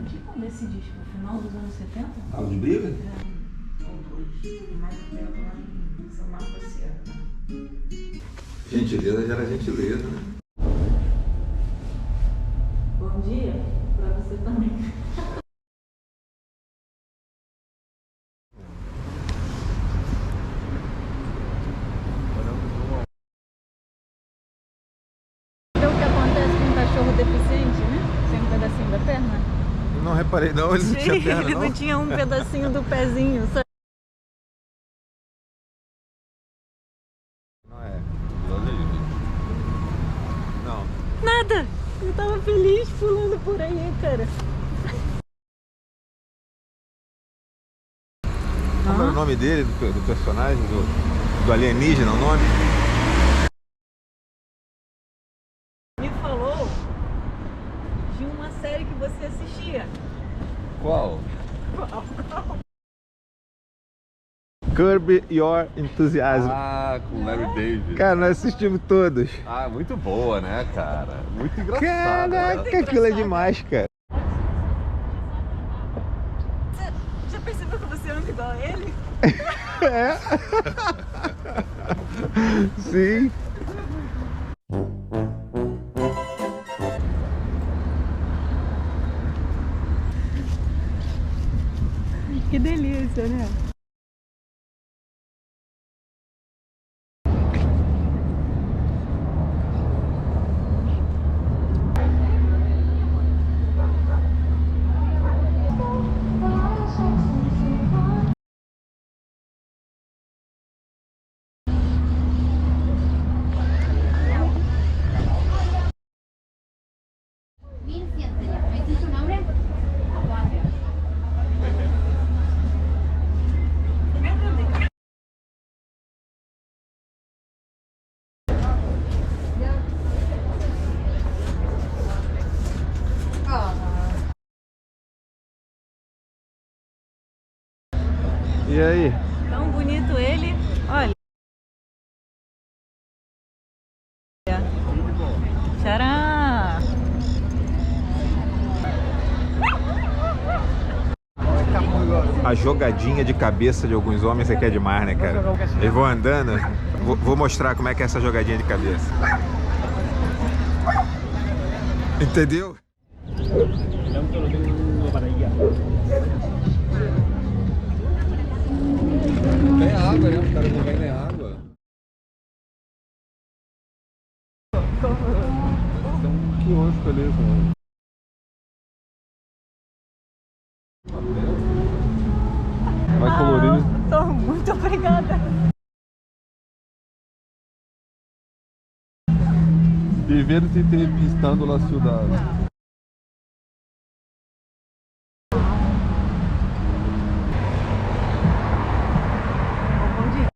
Tipo desse disco, no final dos anos 70? Carro de briga? É, ou dois. Mais tempo lá em São Marcos esse ano. Gentileza gera gentileza, né? Bom dia pra você também. É o que acontece com um cachorro deficiente, né? Sem um pedacinho da perna? Não reparei não, ele não tinha perna Ele não. não tinha um pedacinho do pezinho, sabe? Não é. Olha aí, gente. Não. Nada! Eu tava feliz pulando por aí, cara. Como é o nome dele, do personagem, do alienígena, o nome? Me falou de uma série que você assistia. Qual? Curb Your Enthusiasm. Ah, com Larry David. Cara, nós assistimos todos. Ah, muito boa, né, cara? Muito engraçado. Caraca, aquilo é demais, cara. Você já percebeu que você anda igual a ele? É. Sim. Que delícia, né? ¿Me dices tu nombre? E aí? Tão bonito ele. Olha. Tcharam! A jogadinha de cabeça de alguns homens é que é demais, né, cara? Eles vão andando. Vou mostrar como é que é essa jogadinha de cabeça. Entendeu? Tem água, né? Os caras não vendem água. Tem um quiosque ali, cara. Vai colorir. Tô muito obrigada. Divertirte pistando la ciudad. Bom dia.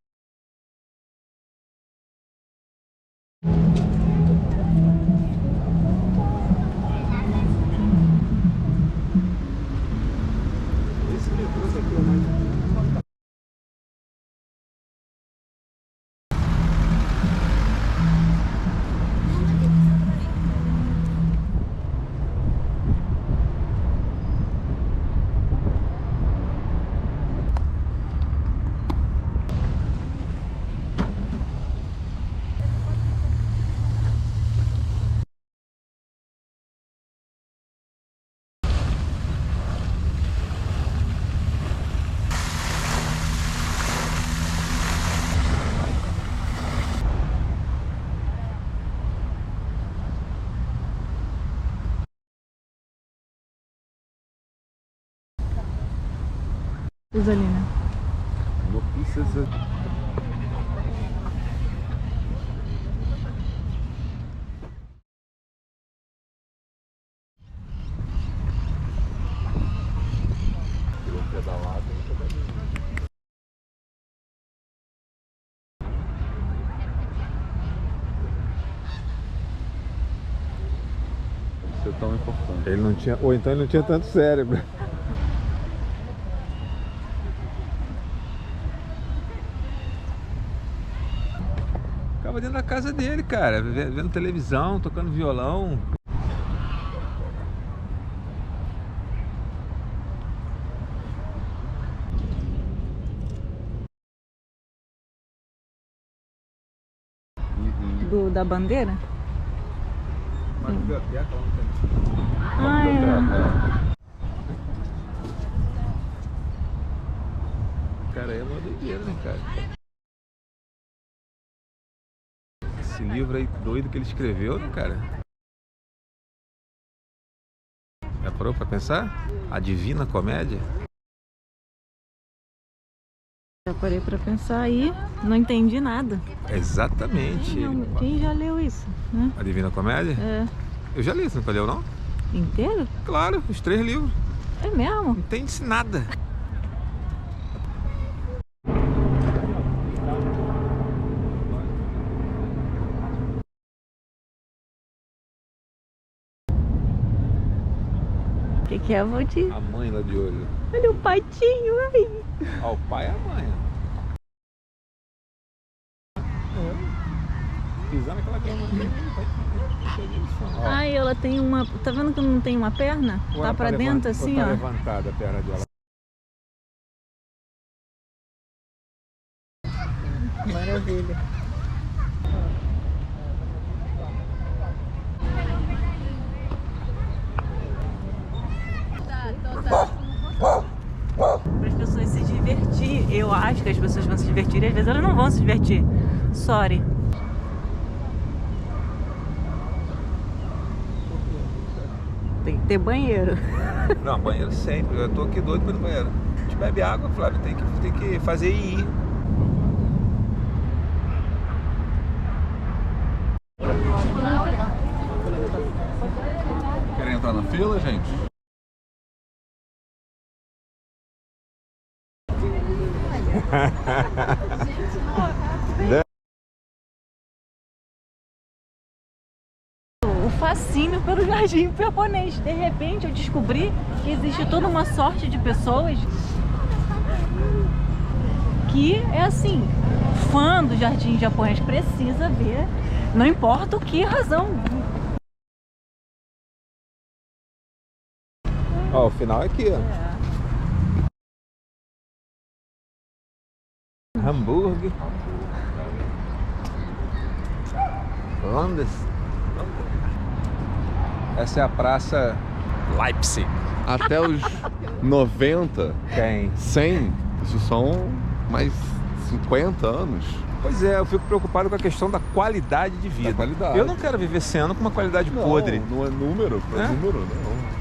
Isolina. No precisa. Isso é tão importante. Ele não tinha, ou então ele não tinha tanto cérebro. Ficava dentro da casa dele, cara, vendo televisão, tocando violão. o da bandeira? Mas biblioteca lá não tem. Ah, é. Cara, é uma doideira, né, cara? Esse livro aí doido que ele escreveu, né, cara? Já parou pra pensar? A Divina Comédia? Já parei pra pensar aí, não entendi nada. Exatamente. Quem já leu isso, né? A Divina Comédia? É. Eu já li, você nunca leu, não? Inteiro? Claro, os 3 livros. É mesmo? Não entende-se nada. O que é, Valdir? A mãe lá de olho. Olha o patinho, ai. Ó, o pai é a mãe. Pisar naquela cama. Ai, ela tem uma... Tá vendo que não tem uma perna? Tá pra dentro assim, tá ó. levantada a perna dela. Maravilha. Para as pessoas se divertir, eu acho que as pessoas vão se divertir e às vezes elas não vão se divertir. Sorry. Tem que ter banheiro. Não, banheiro sempre. Eu tô aqui doido pelo banheiro. A gente bebe água, Flávio, tem que fazer ir. Querem entrar na fila, gente? O fascínio pelo jardim japonês. De repente eu descobri que existe toda uma sorte de pessoas que é assim, fã do jardim japonês, precisa ver, não importa o que razão. Ó, o final é aqui, ó. Hamburgo. Landes. Essa é a praça Leipzig. Até os 90, Quem? 100, isso são mais 50 anos. Pois é, eu fico preocupado com a questão da qualidade de vida. Da qualidade. Eu não quero viver 100 anos com uma qualidade podre. Não é número, É? número, não.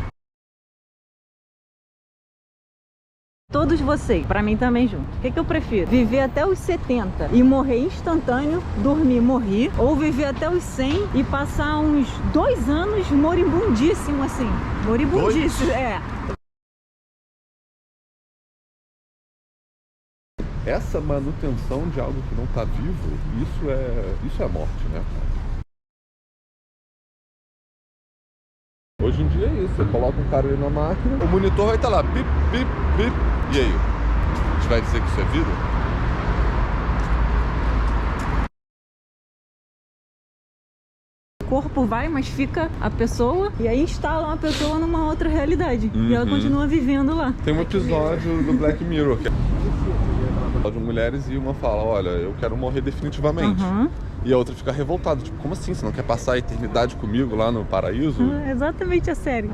Todos vocês, pra mim também junto. O que eu prefiro? Viver até os 70 e morrer instantâneo, dormir, morrer, ou viver até os 100 e passar uns 2 anos moribundíssimo assim. Moribundíssimo, é. Essa manutenção de algo que não está vivo, isso é morte, né? Hoje em dia é isso, você coloca um cara ali na máquina, o monitor vai estar lá, pip, pip, pip, e aí? A gente vai dizer que isso é vida? O corpo vai, mas fica a pessoa, e aí instalam a pessoa numa outra realidade. E ela continua vivendo lá. Tem um episódio do Black Mirror que de mulheres e uma fala, olha, eu quero morrer definitivamente. E a outra fica revoltada, tipo, como assim? Você não quer passar a eternidade comigo lá no paraíso? Exatamente a série.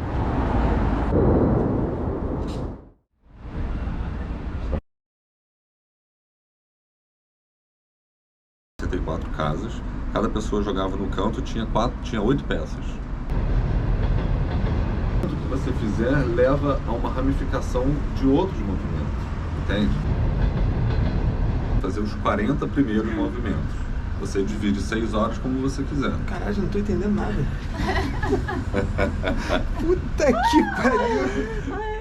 Tem 4 casas, cada pessoa jogava no canto, tinha 8 peças. Tudo que você fizer leva a uma ramificação de outros movimentos, entende? Fazer os 40 primeiros movimentos. Você divide 6 horas como você quiser. Caralho, não tô entendendo nada. Puta que pariu.